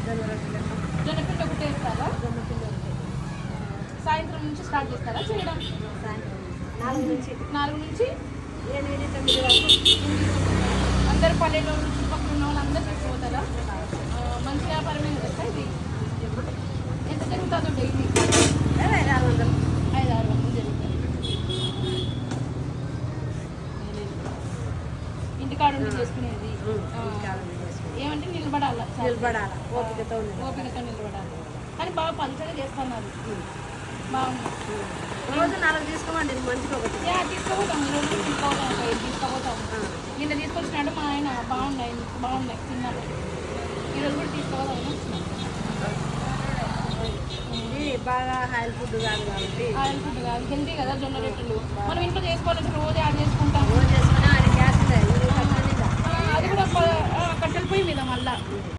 జొన్నపిండి ఒకటి వేస్తారా? సాయంత్రం నుంచి స్టార్ట్ చేస్తారా చేయడం? 4 నుంచి 8, 9 వరకు అందరు పల్లెల్లో చుట్టుపక్కల ఉన్న వాళ్ళు అందరూ తీసుకుపోతారా? మంచి వ్యాపారమే కదా ఇది. ఎంత జరుగుతుందో డైలీ? 500, 500-600 జరుగుతుంది. ఇంటికాడ ఉండి చేసుకునేది. ఏమంటే నిలబడాలి, ఓపికతో నిలబడాలి. కానీ బాగా పంచగా చేస్తున్నారు. బాగుంది. రోజు 4 తీసుకోమండి, మంచిగా ఒకటి తీసుకోపోతాం. ఈరోజు తీసుకోపోతాం. నిన్న తీసుకొచ్చినాడు మా ఆయన. బాగున్నాయి తిన్నాను. ఈరోజు కూడా తీసుకోవాలి. ఇది బాగా ఆయిల్ ఫుడ్ కాదు కాబట్టి హెల్తీ కదా జొన్న రొట్టెలు. మనం ఇంట్లో చేసుకోవాలంటే రోజు యాడ్ చేసుకుంటాం. రోజు చేసుకుని ఆయన గ్యాస్ అది కూడా కట్టెల పొయ్యి మీద మళ్ళీ